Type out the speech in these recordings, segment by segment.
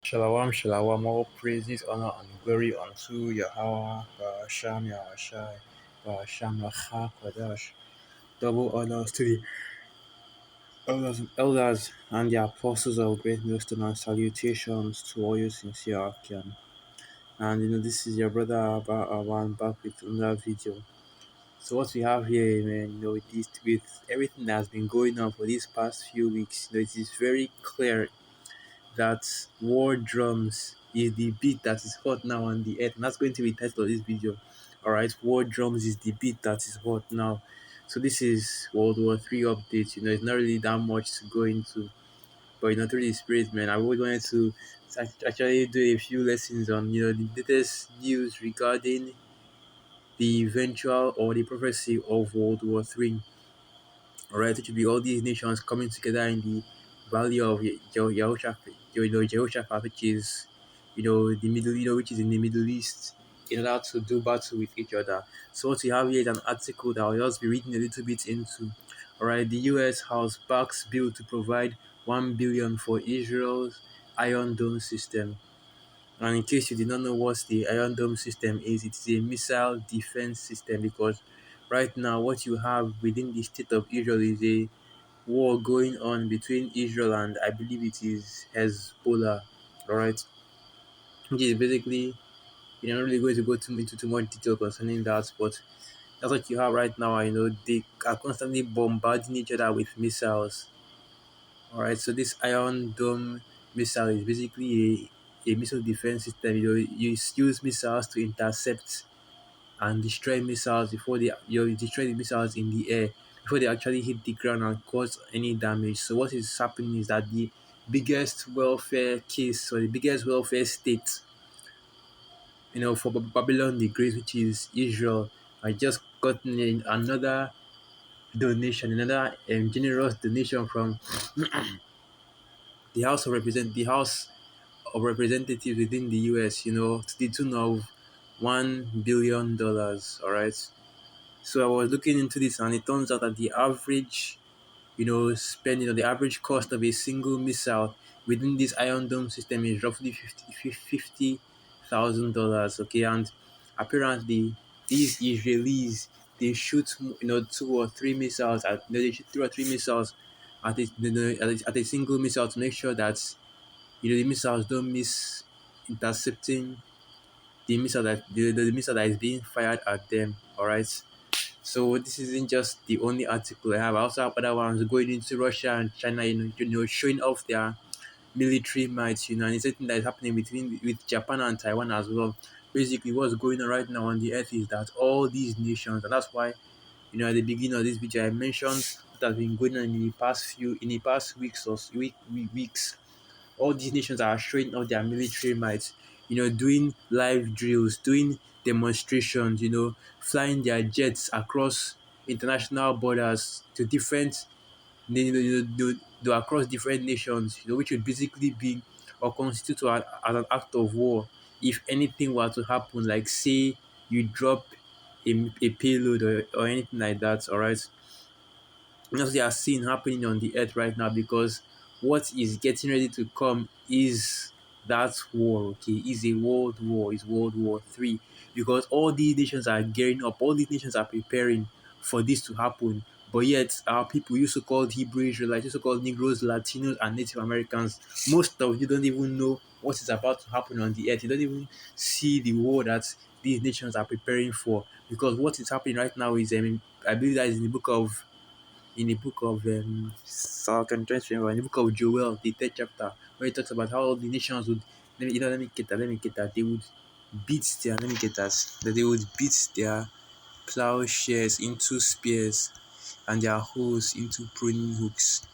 Shalawam, shalawam, all praises, honor, and glory unto Yahweh, Ba'asham, Yahashai, Ba'asham, Lacha, Kodash. Double honors to the elders and the apostles of Great Millstone, and salutations to all you sincere Akim. And this is your brother Abba Awan back with another video. So what we have here, man, with everything that has been going on for these past few weeks, it is very clear that war drums is the beat that is hot now on the earth, and that's going to be the title of this video. All right, war drums is the beat that is hot now. So this is World War III update. It's not really that much to go into, but through the spirit, man, I really wanted to actually do a few lessons on the latest news regarding the eventual or the prophecy of World War III. All right, it should be all these nations coming together in the valley of Jehoshaphat, which is, the middle, which is in the Middle East, in order to do battle with each other. So what we have here is an article that I'll just be reading a little bit into. All right, the U.S. House backs bill to provide 1 billion for Israel's Iron Dome system. And in case you did not know what the Iron Dome system is, it is a missile defense system, because right now what you have within the state of Israel is a war going on between Israel and, I believe it is, Hezbollah. All right, which is basically, you're not really going to go into too much detail concerning that, but that's what you have right now. They are constantly bombarding each other with missiles. All right, so this Iron Dome missile is basically a missile defense system. You use missiles to intercept and destroy missiles before you destroy the missiles in the air before they actually hit the ground and cause any damage. So what is happening is that the biggest welfare case, or the biggest welfare state, for Babylon the Great, which is Israel, I just gotten another donation, another generous donation from the House of Representatives within the US, to the tune of $1 billion. All right. So I was looking into this, and it turns out that the average, spending, or the average cost of a single missile within this Iron Dome system is roughly $50,000. Okay, and apparently these Israelis, they shoot, two or three missiles they shoot 2 or 3 missiles at a single missile, to make sure that the missiles don't miss intercepting the missile that is being fired at them. All right. So this isn't just the only article I have. I also have other ones going into Russia and China, showing off their military might, and it's something that is happening with Japan and Taiwan as well. Basically, what's going on right now on the earth is that all these nations, and that's why, at the beginning of this video, I mentioned what has been going on in the past weeks or weeks. All these nations are showing off their military might, doing live drills, doing demonstrations, flying their jets across international borders to different, across different nations, which would basically be or constitute as an act of war if anything were to happen, like say you drop a payload, or anything like that. All right, as they are seeing happening on the earth right now, because what is getting ready to come is that war. Okay, is a world war, is World War III, because all these nations are gearing up, all these nations are preparing for this to happen. But yet our people, you so-called Hebrew Israelites, you so-called Negroes, Latinos, and Native Americans, most of you don't even know what is about to happen on the earth. You don't even see the war that these nations are preparing for, because what is happening right now is, I believe that is in the book of Joel, the third chapter, where it talks about how all the nations would, let me get that, they would beat their, let me get that they would beat their plowshares into spears and their hoes into pruning hooks.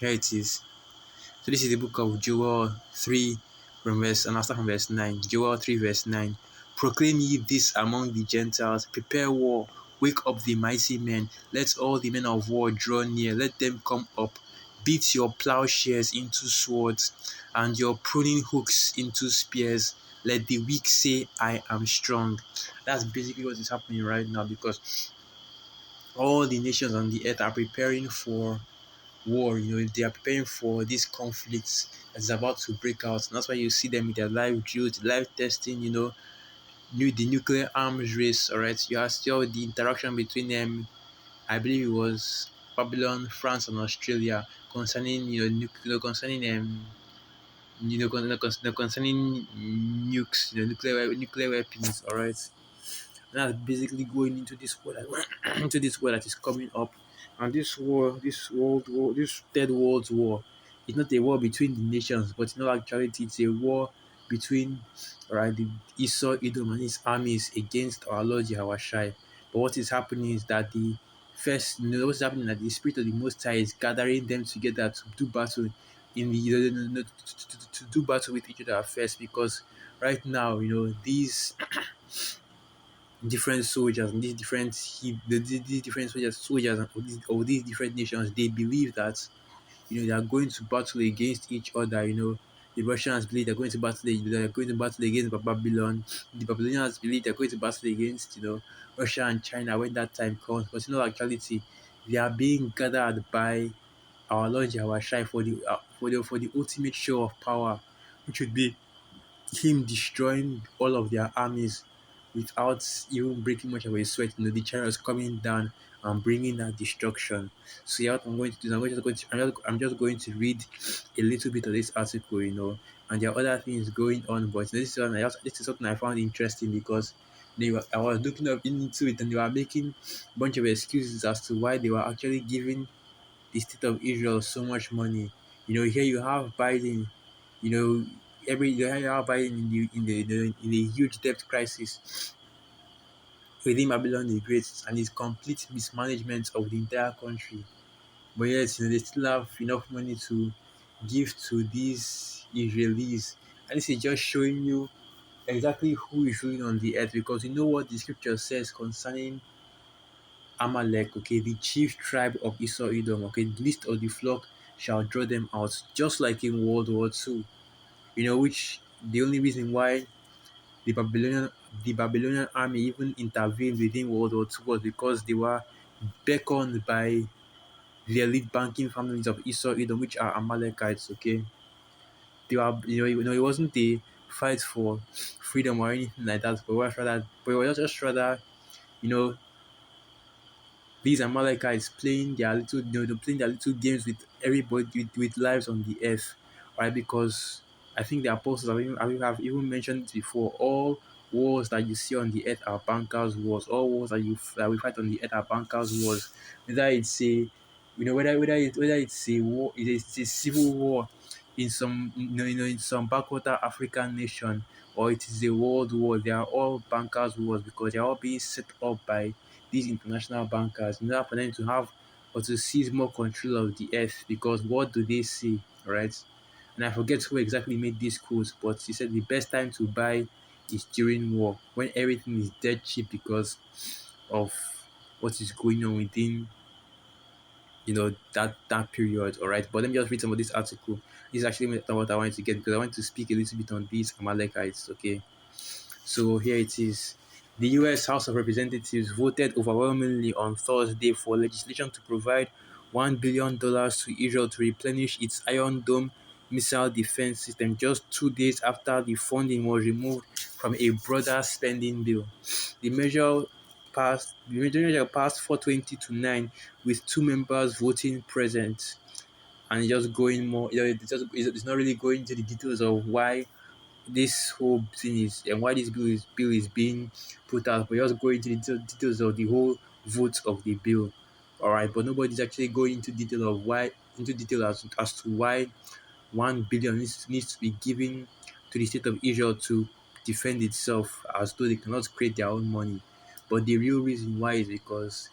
Here it is. So this is the book of Joel 3 and I'll start from verse 9. Joel 3 verse 9. Proclaim ye this among the Gentiles, prepare war, wake up the mighty men, let all the men of war draw near, let them come up. Beat your plowshares into swords, and your pruning hooks into spears. Let the weak say, I am strong. That's basically what is happening right now, because all the nations on the earth are preparing for war. They are preparing for this conflict that is about to break out. And that's why you see them with their live drills, live testing. The nuclear arms race. All right, you have still the interaction between them. I believe it was Babylon, France, and Australia concerning concerning concerning nukes, nuclear weapons. All right, that's basically going into this war into this war that is coming up. And this third world war, it's not a war between the nations, but in all actuality it's a war between, right, the Esau Edom and his armies against our Lord Yahushai. But what is happening is that what's happening that the spirit of the Most High is gathering them together to do battle in to do battle with each other first, because right now, these different soldiers and these different soldiers of these different nations, they believe that they are going to battle against each other. The Russians believe they're going to battle against Babylon. The Babylonians believe they're going to battle against Russia and China when that time comes. But in all actuality, they are being gathered by our Lord Yahushua for the ultimate show of power, which would be him destroying all of their armies without even breaking much of a sweat. The chariots coming down and bringing that destruction. So yeah, what I'm going to do is I'm just going to read a little bit of this article, and there are other things going on, but this is something I found interesting because I was looking up into it, and they were making a bunch of excuses as to why they were actually giving the state of Israel so much money. Here you have Biden, you know, every you have Biden in a huge debt crisis within Babylon the Great and his complete mismanagement of the entire country. But yet, they still have enough money to give to these Israelis. And this is just showing you exactly who is ruling on the earth, because you know what the scripture says concerning Amalek, okay, the chief tribe of Esau Edom, okay, the least of the flock shall draw them out, just like in World War II. Which the only reason why the Babylonian army even intervened within World War II was because they were beckoned by the elite banking families of Esau Edom, which are Amalekites, okay. They were, it wasn't a fight for freedom or anything like that, but it was just rather, you know, these Amalekites playing their little, playing their little games with everybody, with lives on the earth, right? Because I think the apostles have even mentioned it before. All wars that you see on the earth are bankers' wars. All wars that we fight on the earth are bankers' wars. Whether it's a war, it's a civil war in some, in some backwater African nation, or it is a world war. They are all bankers' wars because they are all being set up by these international bankers in order for them to have or to seize more control of the earth. Because what do they say, right? And I forget who exactly made this quote, but he said the best time to buy is during war, when everything is dead cheap because of what is going on within that period. All right, but let me just read some of this article. This is actually what I wanted to get, because I want to speak a little bit on these Amalekites. Okay, so here it is. The US House of Representatives voted overwhelmingly on Thursday for legislation to provide $1 billion to Israel to replenish its Iron Dome missile defense system, just 2 days after the funding was removed from a broader spending bill. The measure passed 420 to 9, with two members voting present. And just going more, it's not really going into the details of why this whole thing is and why this bill is being put out, but just go into the details of the whole vote of the bill. All right, but nobody's actually going into detail as to why 1 billion needs to be given to the state of Israel to defend itself, as though they cannot create their own money. But the real reason why is because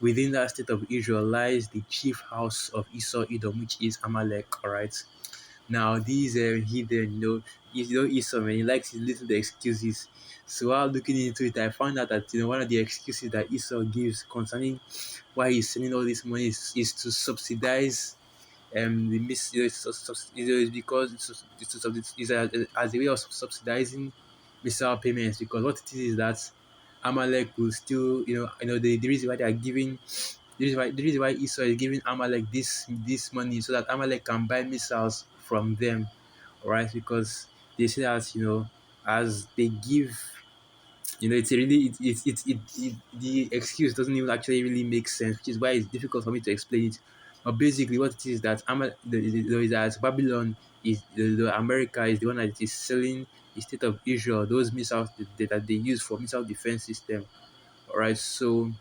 within that state of Israel lies the chief house of Esau Edom, which is Amalek. All right. Now these heathen, Esau, man, he likes his little excuses. So while looking into it, I found out that one of the excuses that Esau gives concerning why he's sending all this money is to subsidize the miss. It's because as a way of subsidizing missile payments. Because what it is that Amalek will still, the reason why they are giving The reason why Esau is giving Amalek this money so that Amalek can buy missiles from them, right? Because they say that as they give, it's a really the excuse doesn't even actually really make sense, which is why it's difficult for me to explain it. But basically, what it is that that Babylon is the America is the one that is selling the state of Israel those missiles that they use for missile defense system. All right, so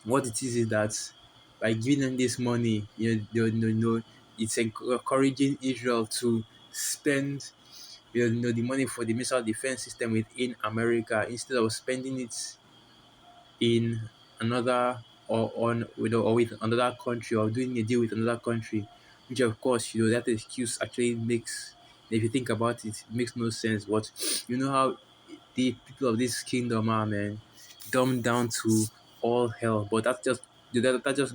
what it is that by giving them this money, it's encouraging Israel to spend the money for the missile defense system within America instead of spending it in another or on or with another country or doing a deal with another country, which of course that excuse actually makes, if you think about it, it makes no sense. But you know how the people of this kingdom are, man, dumbed down to all hell. But that's just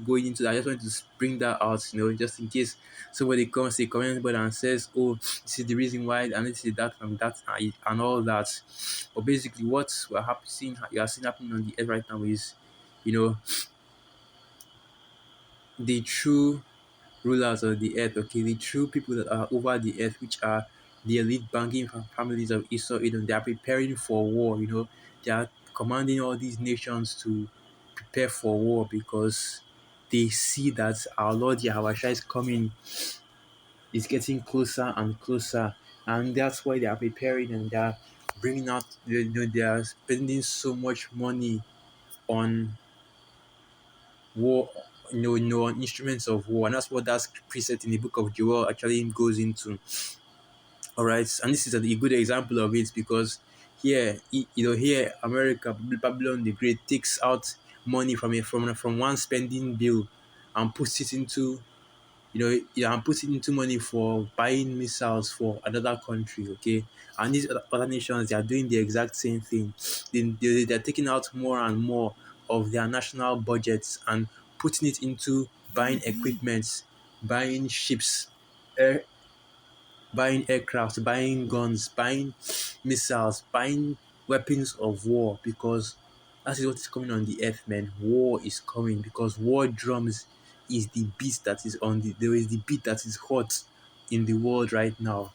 going into that. I just want to bring that out, just in case somebody comes, a comment board and says, "Oh, this is the reason why," and this is that and that and all that. But basically, what you are seeing happening on the earth right now is, you know, the true rulers of the earth, okay, the true people that are over the earth, which are the elite banking families of Esau, they are preparing for war, they are commanding all these nations to prepare for war because they see that our Lord Yahweh is coming, is getting closer and closer, and that's why they are preparing and they are bringing out, they are spending so much money on war, on instruments of war, and that's what that preset in the book of Joel actually goes into. All right, and this is a good example of it because here America, Babylon the Great takes out money from one spending bill and puts it into and puts it into money for buying missiles for another country, okay? And these other nations, they are doing the exact same thing. They're taking out more and more of their national budgets and putting it into buying equipment, buying ships, air, buying aircraft, buying guns, buying missiles, buying weapons of war because that is what is coming on the earth, man. War is coming because war drums is the beat that is there is the beat that is hot in the world right now.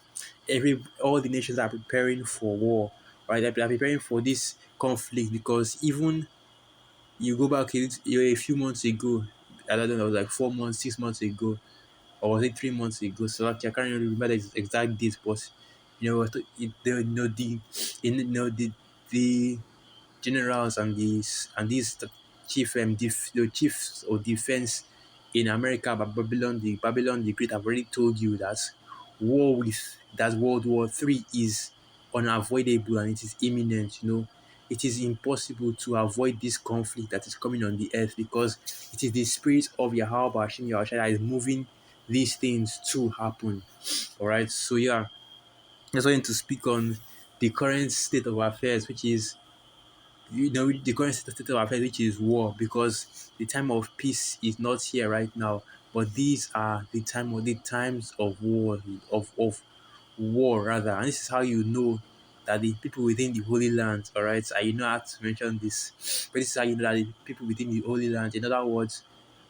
All the nations are preparing for war, right? They are preparing for this conflict because even you go back a few months ago, I don't know, like 4 months, 6 months ago, or was it 3 months ago? So actually, I can't really remember the exact date, but the generals and these the chiefs of defense in America, but Babylon the Great have already told you that World War III is unavoidable and it is imminent. It is impossible to avoid this conflict that is coming on the earth because it is the spirit of Yahweh Hashem Yahushua that is moving these things to happen. All right, so yeah, just wanted to speak on the current state of affairs, which is the current state of affairs, which is war, because the time of peace is not here right now, but these are the times of war, of war rather, and this is how you know that the people within the Holy Land, all right, I know how to mention this, but this is how you know that the people within the Holy Land, in other words,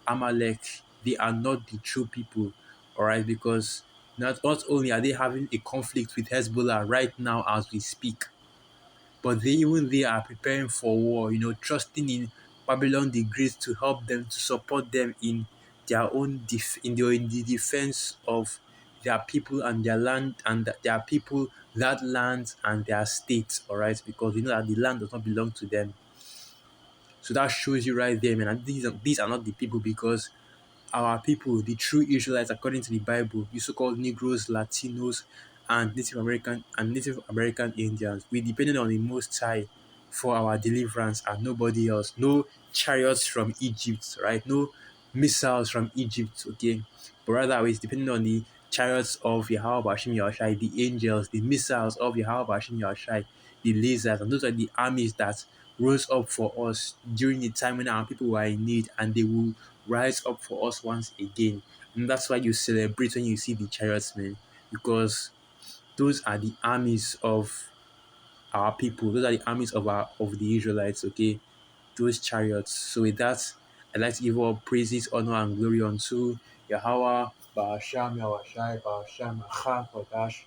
Amalek, they are not the true people, all right, because not only are they having a conflict with Hezbollah right now as we speak, but they are preparing for war, trusting in Babylon the Great to help them, to support them in their own in the defense of their people and their land, and their people, that land and their state, all right, because we know that the land does not belong to them. So that shows you right there, man. And these are not the people, because our people, the true Israelites, according to the Bible, the so-called Negroes, Latinos, and Native American Indians, we depended on the Most High for our deliverance and nobody else. No chariots from Egypt, right? No missiles from Egypt, okay? But rather, we depended on the chariots of Yahweh Bashim Yahushai, the angels, the missiles of Yahweh Bashim Yahushai, the lasers, and those are the armies that rose up for us during the time when our people were in need, and they will rise up for us once again. And that's why you celebrate when you see the chariots, man, because those are the armies of our people. Those are the armies of the Israelites, okay? Those chariots. So with that, I'd like to give all praises, honor, and glory unto Yahweh, Ba'asham, Yahweh Ba'asham, Acha, Kodash,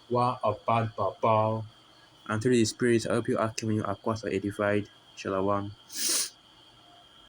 Wa, Abad, Babal. And through the Spirit, I hope you are coming across or edified. Shalom.